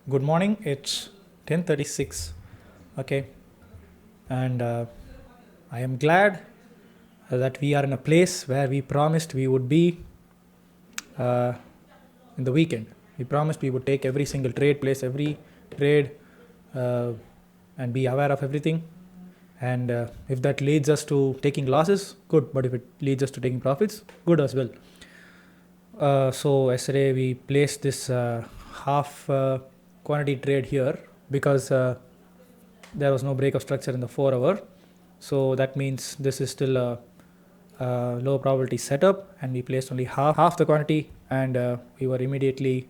Good morning. It's 10:36. Okay, and I am glad that we are in a place where we promised we would be uh, in the weekend. We promised we would take every single trade, place every trade, uh, and be aware of everything. And if that leads us to taking losses, good. But if it leads us to taking profits, good as well. So yesterday we placed this half quantity trade here because there was no break of structure in the 4 hour. So that means this is still a low probability setup, and we placed only half the quantity, and we were immediately,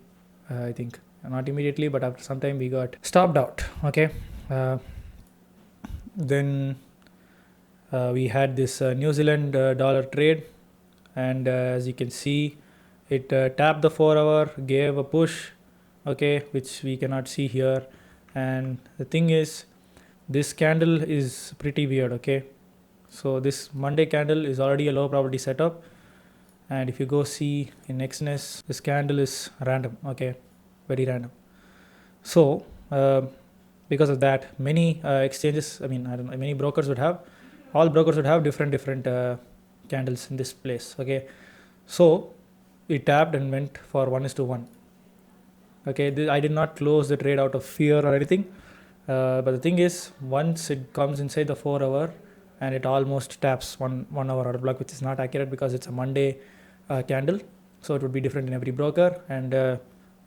I think not immediately, but after some time we got stopped out. Okay, then we had this New Zealand dollar trade, and as you can see, it tapped the 4 hour, gave a push, okay, which we cannot see here. And the thing is, this candle is pretty weird. Okay, so this Monday candle is already a low probability setup, and if you go see in Exness, this candle is random. Okay, very random. So because of that, many exchanges, I mean, I don't know, many brokers would have, all brokers would have different candles in this place. Okay, so it tapped and went for 1:1. Okay, I did not close the trade out of fear or anything, but the thing is, once it comes inside the 4 hour and it almost taps 1 hour order block, which is not accurate because it's a Monday candle, so it would be different in every broker, and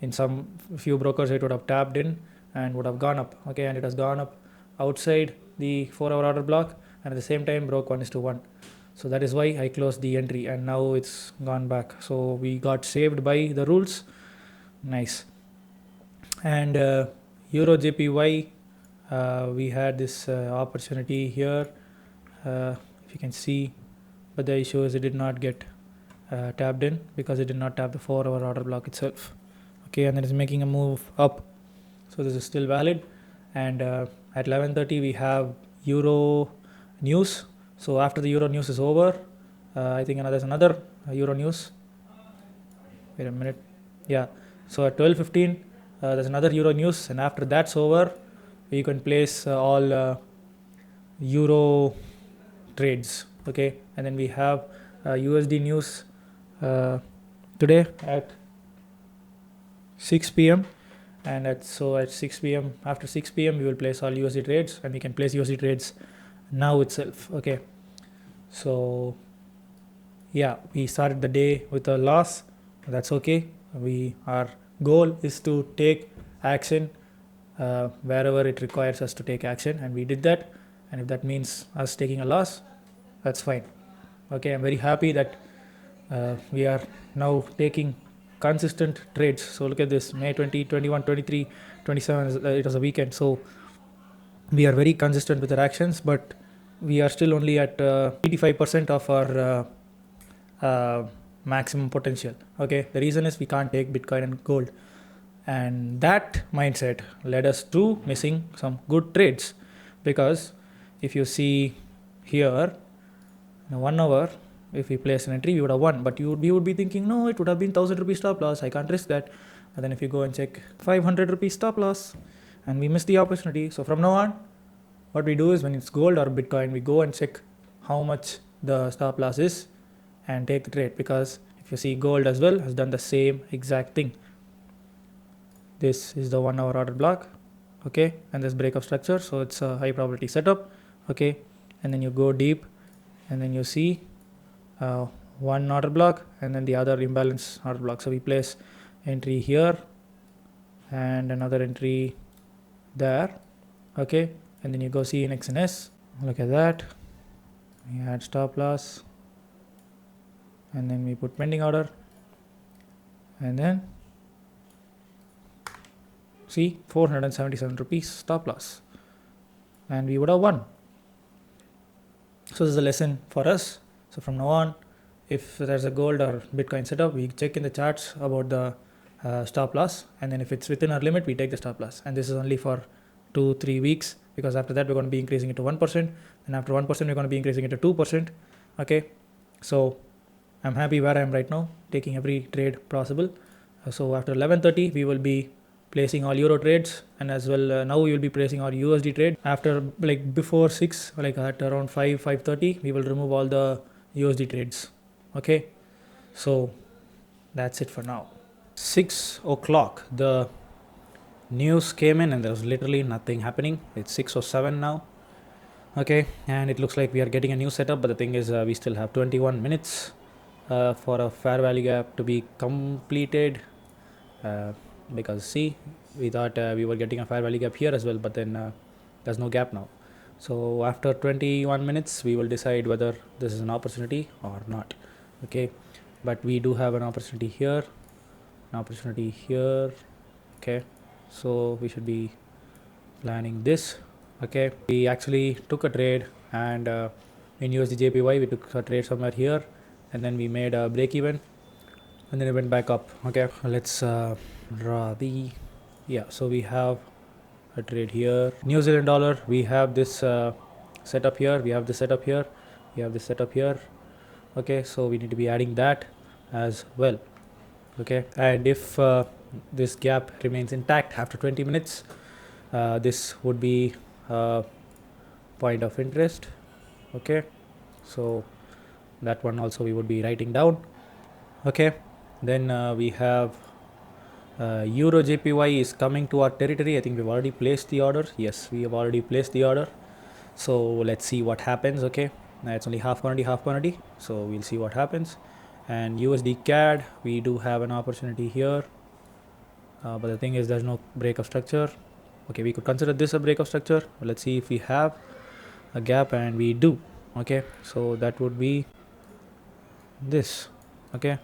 in some few brokers it would have tapped in and would have gone up. Okay, and it has gone up outside the 4 hour order block, and at the same time broke 1:1. So that is why I closed the entry, and now it's gone back. So we got saved by the rules. Nice. And Euro JPY, we had this opportunity here, if you can see, but the issue is it did not get tapped in because it did not tap the 4 hour order block itself. Okay, and it is making a move up, so this is still valid. And at 11:30 we have Euro news. So after the Euro news is over, I think there's another Euro news. Wait a minute. Yeah, so at 12:15 there's another Euro news, and after that's over, you can place all Euro trades. Okay, and then we have USD news today at 6 p.m. and at 6 p.m. after 6 p.m. we will place all USD trades, and we can place USD trades now itself. Okay, so yeah, we started the day with a loss. That's okay. Our goal is to take action wherever it requires us to take action, and we did that. And if that means us taking a loss, that's fine. Okay, I'm very happy that we are now taking consistent trades. So look at this: May 20, 21, 23, 27, it was a weekend. So we are very consistent with our actions, but we are still only at 85% of our maximum potential. Okay, the reason is we can't take Bitcoin and gold, and that mindset led us to missing some good trades. Because if you see here, in 1 hour, if we place an entry, we would have won, but we would be thinking, no, it would have been 1000 rupees stop loss, I can't risk that. And then if you go and check 500 rupees stop loss, and we miss the opportunity. So from now on, what we do is, when it's gold or Bitcoin, we go and check how much the stop loss is and take the trade. Because if you see, gold as well has done the same exact thing. This is the 1 hour order block. Okay, and this break of structure, so it's a high probability setup. Okay, and then you go deep, and then you see one order block and then the other imbalance order block. So we place entry here and another entry there. Okay, and then you go see in XNS, look at that, we add stop loss, and then we put pending order, and then see 477 rupees stop loss, and we would have won. So this is a lesson for us. So from now on, if there's a gold or Bitcoin setup, we check in the charts about the stop loss, and then if it's within our limit, we take the stop loss. And this is only for 2-3 weeks, because after that we're going to be increasing it to 1%, and after 1% we're going to be increasing it to 2%. Okay, so I'm happy where I am right now, taking every trade possible. So after 11:30 we will be placing all euro trades, and as well now we will be placing our USD trade. After like before 6, like at around 5:30, we will remove all the USD trades. Okay, so that's it for now. 6 o'clock, the news came in and there was literally nothing happening. It's 6 or 7 now. Okay, and it looks like we are getting a new setup, but the thing is we still have 21 minutes for a fair value gap to be completed, because see, we thought we were getting a fair value gap here as well, but then there's no gap now. So after 21 minutes we will decide whether this is an opportunity or not. Okay, but we do have an opportunity here, an opportunity here. Okay, so we should be planning this. Okay, we actually took a trade, and in USD JPY we took a trade somewhere here, and then we made a break even, and then it went back up. Okay, let's draw the, yeah, so we have a trade here. New Zealand dollar, we have this setup here, we have this setup here, we have this setup here. Okay, so we need to be adding that as well. Okay, and if this gap remains intact after 20 minutes, this would be point of interest. Okay, so that one also we would be writing down. Okay, then we have Euro JPY is coming to our territory. I think we've already placed the order. Yes, we have already placed the order, so let's see what happens. Okay, now it's only half quantity, so we'll see what happens. And USD CAD, we do have an opportunity here, but the thing is there's no break of structure. Okay, we could consider this a break of structure, but let's see if we have a gap, and we do. Okay, so that would be this. Okay,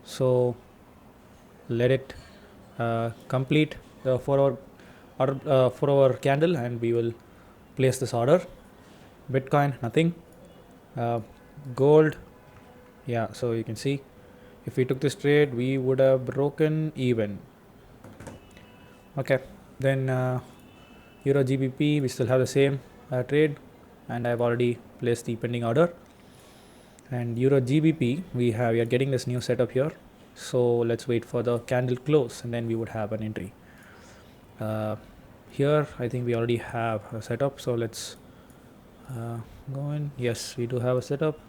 so let it complete the 4-hour order, 4-hour candle, and we will place this order. Bitcoin, nothing. Gold, yeah, so you can see if we took this trade we would have broken even. Okay, then Euro GBP, we still have the same trade, and I've already placed the pending order. And Euro GBP, we are getting this new setup here, so let's wait for the candle close, and then we would have an entry. Here I think we already have a setup, so let's go in. Yes, we do have a setup,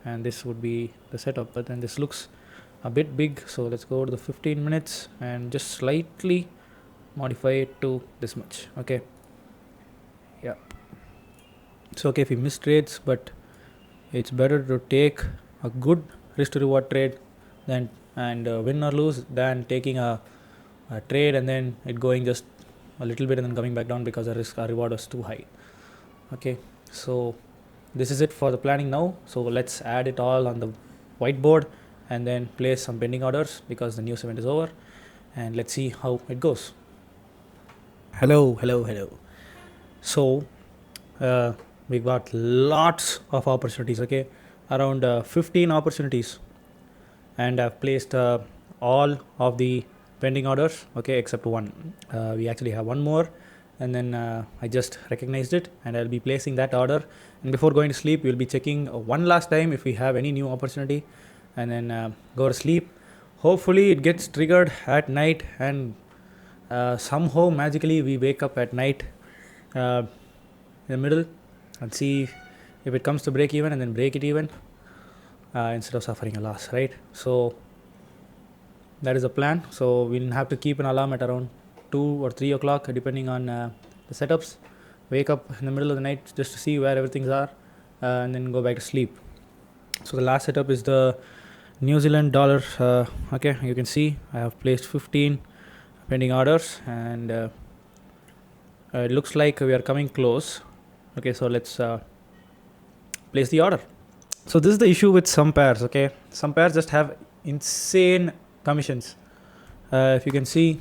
and this would be the setup, but then this looks a bit big, so let's go to the 15 minutes and just slightly modify it to this much. Okay, yeah, it's okay if we miss trades, but it's better to take a good risk to reward trade than and win or lose than taking a trade and then it going just a little bit and then coming back down because the risk or reward was too high. Okay, so this is it for the planning now. So let's add it all on the whiteboard and then place some pending orders because the news event is over, and let's see how it goes. Hello. So we got lots of opportunities. Okay, around 15 opportunities, and I've placed all of the pending orders, okay, except one. We actually have one more, and then I just recognized it, and I'll be placing that order. And before going to sleep, we'll be checking one last time if we have any new opportunity, and then go to sleep. Hopefully it gets triggered at night, and somehow magically we wake up at night in the middle and see if it comes to break even and then break it even instead of suffering a loss, right? So that is the plan. So we'll have to keep an alarm at around 2 or 3 o'clock depending on the setups. Wake up in the middle of the night just to see where everything are, and then go back to sleep. So the last setup is the New Zealand dollar. Okay, you can see I have placed 15 pending orders, and it looks like we are coming close. Okay, so let's place the order. So this is the issue with some pairs. Okay, some pairs just have insane commissions. If you can see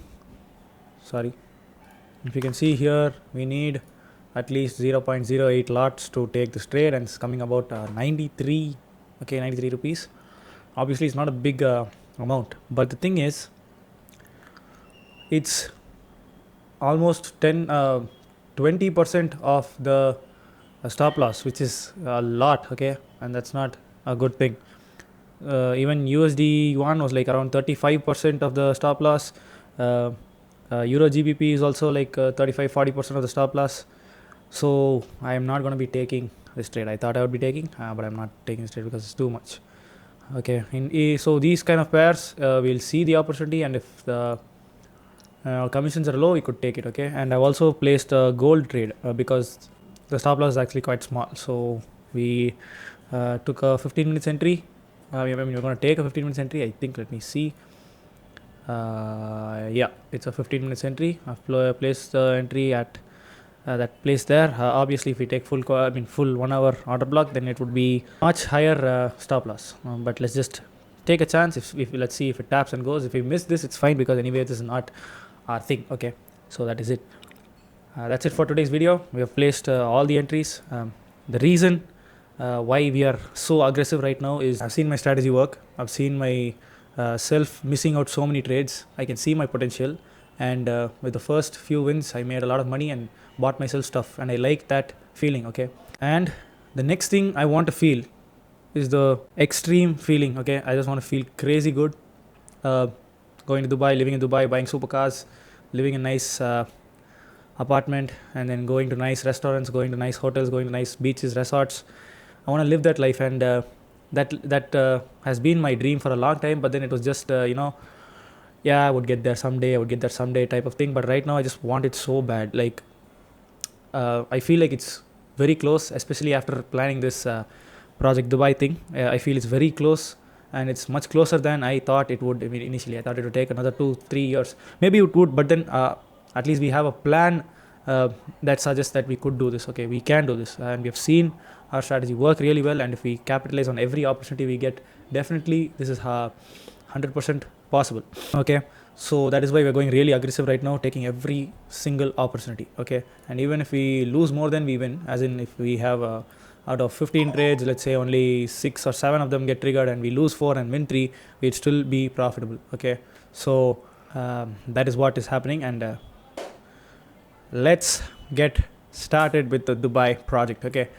here, we need at least 0.08 lots to take this trade, and it's coming about 93 rupees. Obviously it's not a big amount, but the thing is it's almost 20% of the stop loss, which is a lot. Okay, and that's not a good thing. Even USD yuan was like around 35% of the stop loss. Euro GBP is also like 35-40% of the stop loss. So I am not going to be taking this trade. I thought I would be taking, but I'm not taking this trade because it's too much. Okay, so these kind of pairs, we'll see the opportunity, and if the commissions are low, we could take it. Okay, and I've also placed a gold trade because the stop loss is actually quite small. So we took a 15 minutes entry. I mean, we're going to take a 15 minutes entry. I think, let me see. Yeah, it's a 15 minutes entry. I've placed the entry at that place there. Obviously, if we take full 1 hour order block, then it would be much higher stop loss. But let's just take a chance. If let's see if it taps and goes. If we miss this, it's fine because anyway, this is not our thing. Okay, so that is it. That's it for today's video. We have placed all the entries. The reason why we are so aggressive right now is I've seen my strategy work. I've seen my self missing out so many trades. I can see my potential, and with the first few wins, I made a lot of money and bought myself stuff, and I like that feeling. Okay, and the next thing I want to feel is the extreme feeling. Okay, I just want to feel crazy good. Going to Dubai, living in Dubai, buying supercars, living in nice apartment, and then going to nice restaurants, going to nice hotels, going to nice beaches, resorts. I want to live that life, and that has been my dream for a long time. But then it was just I would get there someday, I would get there someday type of thing. But right now I just want it so bad. Like I feel like it's very close, especially after planning this Project Dubai thing. I feel it's very close, and it's much closer than I thought it would. I mean, initially I thought it would take another 2-3 years, maybe it would, but then at least we have a plan that suggests that we could do this. Okay, we can do this, and we have seen our strategy work really well, and if we capitalize on every opportunity we get, definitely this is 100% possible. Okay, so that is why we're going really aggressive right now, taking every single opportunity. Okay, and even if we lose more than we win, as in if we have out of 15 trades, let's say only 6 or 7 of them get triggered and we lose 4 and win 3, we'd still be profitable. Okay, so that is what is happening, and let's get started with the Dubai project. Okay,